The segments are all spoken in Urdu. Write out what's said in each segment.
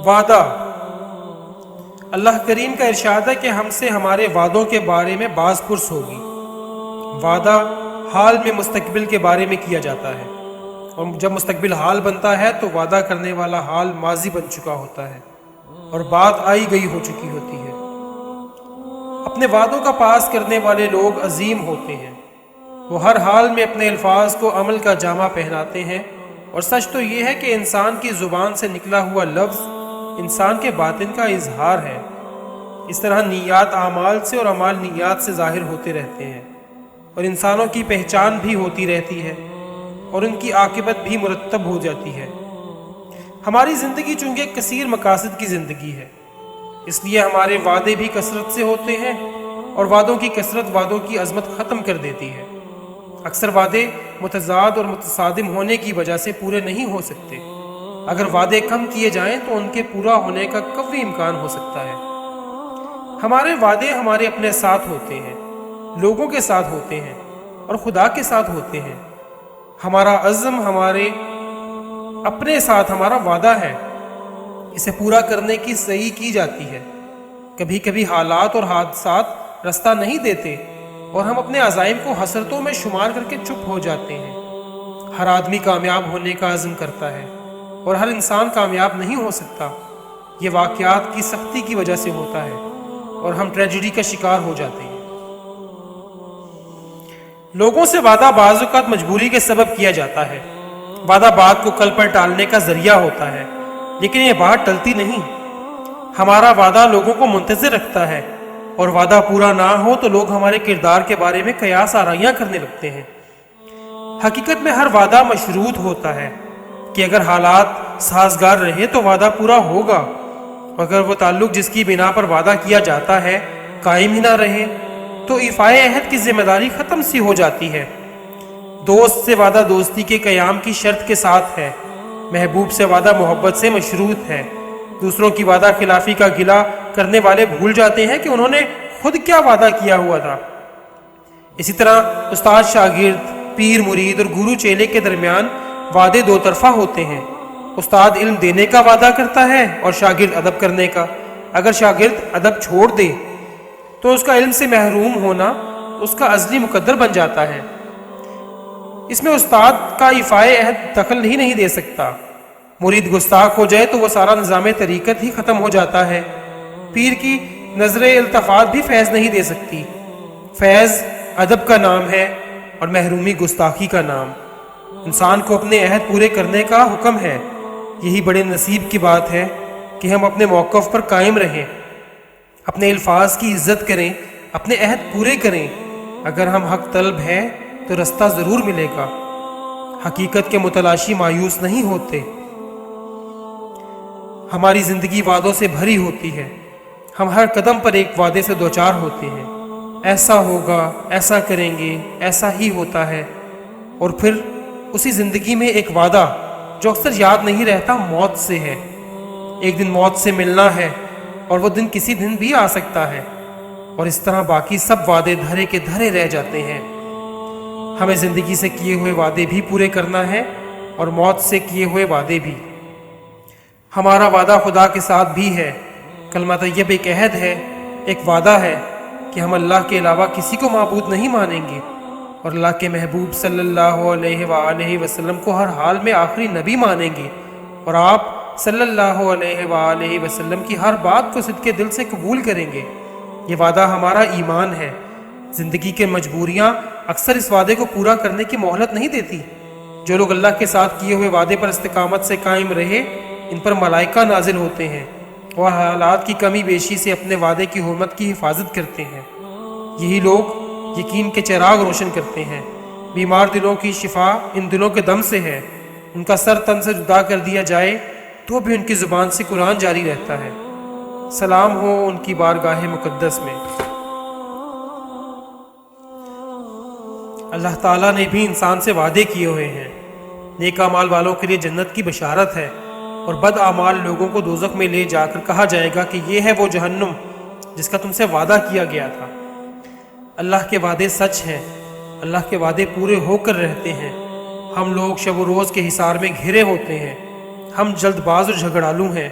وعدہ۔ اللہ کریم کا ارشاد ہے کہ ہم سے ہمارے وعدوں کے بارے میں باز پرس ہوگی۔ وعدہ حال میں مستقبل کے بارے میں کیا جاتا ہے، اور جب مستقبل حال بنتا ہے تو وعدہ کرنے والا حال ماضی بن چکا ہوتا ہے اور بات آئی گئی ہو چکی ہوتی ہے۔ اپنے وعدوں کا پاس کرنے والے لوگ عظیم ہوتے ہیں، وہ ہر حال میں اپنے الفاظ کو عمل کا جامہ پہناتے ہیں، اور سچ تو یہ ہے کہ انسان کی زبان سے نکلا ہوا لفظ انسان کے باطن کا اظہار ہے۔ اس طرح نیات اعمال سے اور اعمال نیات سے ظاہر ہوتے رہتے ہیں، اور انسانوں کی پہچان بھی ہوتی رہتی ہے اور ان کی عاقبت بھی مرتب ہو جاتی ہے۔ ہماری زندگی چونکہ کثیر مقاصد کی زندگی ہے، اس لیے ہمارے وعدے بھی کثرت سے ہوتے ہیں، اور وعدوں کی کثرت وعدوں کی عظمت ختم کر دیتی ہے۔ اکثر وعدے متضاد اور متصادم ہونے کی وجہ سے پورے نہیں ہو سکتے۔ اگر وعدے کم کیے جائیں تو ان کے پورا ہونے کا قوی امکان ہو سکتا ہے۔ ہمارے وعدے ہمارے اپنے ساتھ ہوتے ہیں، لوگوں کے ساتھ ہوتے ہیں اور خدا کے ساتھ ہوتے ہیں۔ ہمارا عزم ہمارے اپنے ساتھ ہمارا وعدہ ہے، اسے پورا کرنے کی صحیح کی جاتی ہے۔ کبھی کبھی حالات اور حادثات رستہ نہیں دیتے اور ہم اپنے عزائم کو حسرتوں میں شمار کر کے چپ ہو جاتے ہیں۔ ہر آدمی کامیاب ہونے کا عزم کرتا ہے اور ہر انسان کامیاب نہیں ہو سکتا۔ یہ واقعات کی سختی کی وجہ سے ہوتا ہے اور ہم ٹریجڈی کا شکار ہو جاتے ہیں۔ لوگوں سے وعدہ بعض اوقات مجبوری کے سبب کیا جاتا ہے۔ وعدہ بات کو کل پر ٹالنے کا ذریعہ ہوتا ہے، لیکن یہ بات ٹلتی نہیں۔ ہمارا وعدہ لوگوں کو منتظر رکھتا ہے، اور وعدہ پورا نہ ہو تو لوگ ہمارے کردار کے بارے میں قیاس آرائیاں کرنے لگتے ہیں۔ حقیقت میں ہر وعدہ مشروط ہوتا ہے کہ اگر حالات سازگار رہے تو وعدہ پورا ہوگا، اگر وہ تعلق جس کی بنا پر وعدہ کیا جاتا ہے قائم ہی نہ رہے تو ایفائے عہد کی ذمہ داری ختم سی ہو جاتی ہے۔ دوست سے وعدہ دوستی کے قیام کی شرط کے ساتھ ہے، محبوب سے وعدہ محبت سے مشروط ہے۔ دوسروں کی وعدہ خلافی کا گلہ کرنے والے بھول جاتے ہیں کہ انہوں نے خود کیا وعدہ کیا ہوا تھا۔ اسی طرح استاد شاگرد، پیر مرید اور گرو چیلے کے درمیان وعدے دو طرفہ ہوتے ہیں۔ استاد علم دینے کا وعدہ کرتا ہے اور شاگرد ادب کرنے کا۔ اگر شاگرد ادب چھوڑ دے تو اس کا علم سے محروم ہونا اس کا ازلی مقدر بن جاتا ہے۔ اس میں استاد کا ایفائے عہد دخل ہی نہیں دے سکتا۔ مرید گستاخ ہو جائے تو وہ سارا نظام طریقت ہی ختم ہو جاتا ہے۔ پیر کی نظر التفات بھی فیض نہیں دے سکتی۔ فیض ادب کا نام ہے اور محرومی گستاخی کا نام۔ انسان کو اپنے عہد پورے کرنے کا حکم ہے۔ یہی بڑے نصیب کی بات ہے کہ ہم اپنے موقف پر قائم رہیں، اپنے الفاظ کی عزت کریں، اپنے عہد پورے کریں۔ اگر ہم حق طلب ہیں تو رستہ ضرور ملے گا۔ حقیقت کے متلاشی مایوس نہیں ہوتے۔ ہماری زندگی وعدوں سے بھری ہوتی ہے، ہم ہر قدم پر ایک وعدے سے دوچار ہوتے ہیں۔ ایسا ہوگا، ایسا کریں گے، ایسا ہی ہوتا ہے، اور پھر اسی زندگی میں ایک وعدہ جو اکثر یاد نہیں رہتا موت سے ہے۔ ایک دن موت سے ملنا ہے اور وہ دن کسی دن بھی آ سکتا ہے، اور اس طرح باقی سب وعدے دھرے کے دھرے رہ جاتے ہیں۔ ہمیں زندگی سے کیے ہوئے وعدے بھی پورے کرنا ہے اور موت سے کیے ہوئے وعدے بھی۔ ہمارا وعدہ خدا کے ساتھ بھی ہے۔ کلمہ طیب ایک عہد ہے، ایک وعدہ ہے کہ ہم اللہ کے علاوہ کسی کو معبود نہیں مانیں گے، اور اللہ کے محبوب صلی اللہ علیہ وآلہ وسلم کو ہر حال میں آخری نبی مانیں گے، اور آپ صلی اللہ علیہ وآلہ وسلم کی ہر بات کو صدقے دل سے قبول کریں گے۔ یہ وعدہ ہمارا ایمان ہے۔ زندگی کے مجبوریاں اکثر اس وعدے کو پورا کرنے کی مہلت نہیں دیتی۔ جو لوگ اللہ کے ساتھ کیے ہوئے وعدے پر استقامت سے قائم رہے، ان پر ملائکہ نازل ہوتے ہیں اور حالات کی کمی بیشی سے اپنے وعدے کی حرمت کی حفاظت کرتے ہیں۔ یہی لوگ یقین کے چراغ روشن کرتے ہیں۔ بیمار دلوں کی شفا ان دلوں کے دم سے ہے۔ ان کا سر تن سے جدا کر دیا جائے تو بھی ان کی زبان سے قرآن جاری رہتا ہے۔ سلام ہو ان کی بارگاہ مقدس میں۔ اللہ تعالیٰ نے بھی انسان سے وعدے کیے ہوئے ہیں۔ نیک اعمال والوں کے لیے جنت کی بشارت ہے، اور بد اعمال لوگوں کو دوزخ میں لے جا کر کہا جائے گا کہ یہ ہے وہ جہنم جس کا تم سے وعدہ کیا گیا تھا۔ اللہ کے وعدے سچ ہیں، اللہ کے وعدے پورے ہو کر رہتے ہیں۔ ہم لوگ شب و روز کے حصار میں گھرے ہوتے ہیں، ہم جلد باز اور جھگڑالو ہیں،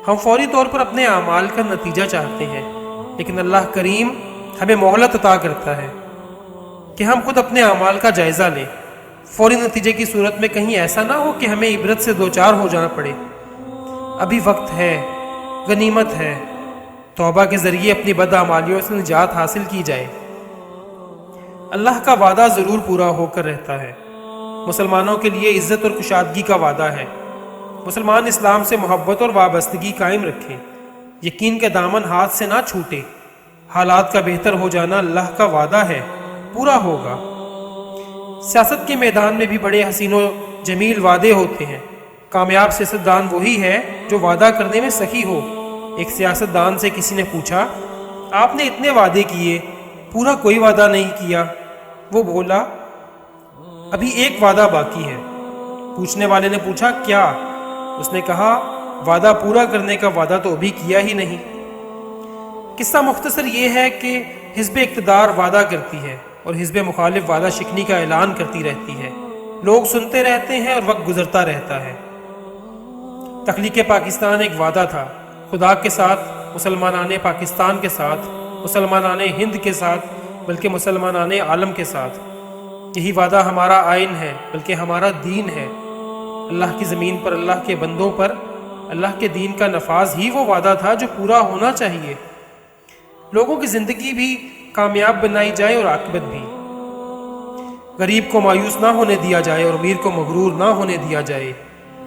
ہم فوری طور پر اپنے اعمال کا نتیجہ چاہتے ہیں، لیکن اللہ کریم ہمیں مہلت عطا کرتا ہے کہ ہم خود اپنے اعمال کا جائزہ لیں۔ فوری نتیجے کی صورت میں کہیں ایسا نہ ہو کہ ہمیں عبرت سے دوچار ہو جانا پڑے۔ ابھی وقت ہے، غنیمت ہے، توبہ کے ذریعے اپنی بدعمالیوں سے نجات حاصل کی جائے۔ اللہ کا وعدہ ضرور پورا ہو کر رہتا ہے۔ مسلمانوں کے لیے عزت اور کشادگی کا وعدہ ہے۔ مسلمان اسلام سے محبت اور وابستگی قائم رکھیں، یقین کے دامن ہاتھ سے نہ چھوٹے۔ حالات کا بہتر ہو جانا اللہ کا وعدہ ہے، پورا ہوگا۔ سیاست کے میدان میں بھی بڑے حسین و جمیل وعدے ہوتے ہیں۔ کامیاب سیاستدان وہی ہے جو وعدہ کرنے میں سخی ہو۔ ایک سیاستدان سے کسی نے پوچھا، آپ نے اتنے وعدے کیے، پورا کوئی وعدہ نہیں کیا؟ وہ بولا، ابھی ایک وعدہ باقی ہے۔ پوچھنے والے نے پوچھا، کیا؟ اس نے کہا، وعدہ پورا کرنے کا وعدہ تو ابھی کیا ہی نہیں۔ قصہ مختصر یہ ہے کہ حزب اقتدار وعدہ کرتی ہے اور حزب مخالف وعدہ شکنی کا اعلان کرتی رہتی ہے۔ لوگ سنتے رہتے ہیں اور وقت گزرتا رہتا ہے۔ تخلیق پاکستان ایک وعدہ تھا، خدا کے ساتھ، مسلمانان پاکستان کے ساتھ، مسلمانان ہند کے ساتھ، بلکہ مسلمانان عالم کے ساتھ۔ یہی وعدہ ہمارا آئین ہے، بلکہ ہمارا دین ہے۔ اللہ کی زمین پر اللہ کے بندوں پر اللہ کے دین کا نفاذ ہی وہ وعدہ تھا جو پورا ہونا چاہیے۔ لوگوں کی زندگی بھی کامیاب بنائی جائے اور عاقبت بھی۔ غریب کو مایوس نہ ہونے دیا جائے اور امیر کو مغرور نہ ہونے دیا جائے۔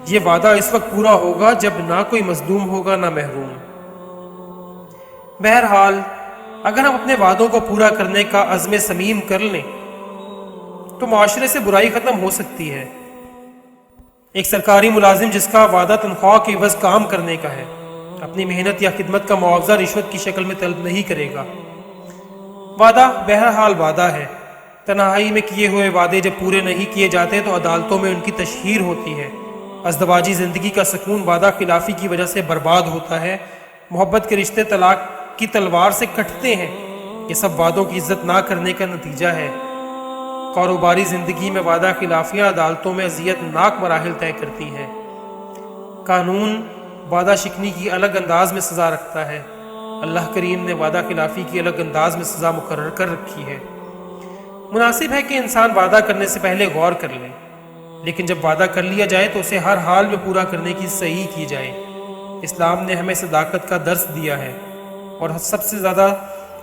یہ وعدہ اس وقت پورا ہوگا جب نہ کوئی مظلوم ہوگا نہ محروم۔ بہرحال اگر ہم اپنے وعدوں کو پورا کرنے کا عزم صمیم کر لیں تو معاشرے سے برائی ختم ہو سکتی ہے۔ ایک سرکاری ملازم جس کا وعدہ تنخواہ کے عوض کام کرنے کا ہے، اپنی محنت یا خدمت کا معاوضہ رشوت کی شکل میں طلب نہیں کرے گا۔ وعدہ بہرحال وعدہ ہے۔ تنہائی میں کیے ہوئے وعدے جب پورے نہیں کیے جاتے تو عدالتوں میں ان کی تشہیر ہوتی ہے۔ ازدواجی زندگی کا سکون وعدہ خلافی کی وجہ سے برباد ہوتا ہے۔ محبت کے رشتے طلاق کی تلوار سے کٹتے ہیں۔ یہ سب وعدوں کی عزت نہ کرنے کا نتیجہ ہے۔ کاروباری زندگی میں وعدہ خلافیاں عدالتوں میں اذیت ناک مراحل طے کرتی ہیں۔ قانون وعدہ شکنی کی الگ انداز میں سزا رکھتا ہے۔ اللہ کریم نے وعدہ خلافی کی الگ انداز میں سزا مقرر کر رکھی ہے۔ مناسب ہے کہ انسان وعدہ کرنے سے پہلے غور کر لے، لیکن جب وعدہ کر لیا جائے تو اسے ہر حال میں پورا کرنے کی صحیح کی جائے۔ اسلام نے ہمیں صداقت کا درس دیا ہے اور سب سے زیادہ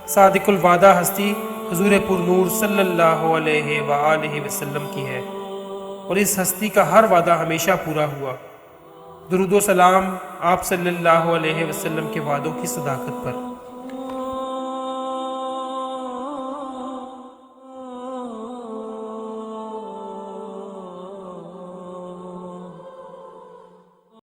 صادق الوعدہ ہستی حضور پر نور صلی اللہ علیہ وآلہ وسلم کی ہے، اور اس ہستی کا ہر وعدہ ہمیشہ پورا ہوا۔ درود و سلام آپ صلی اللہ علیہ وسلم کے وعدوں کی صداقت پر۔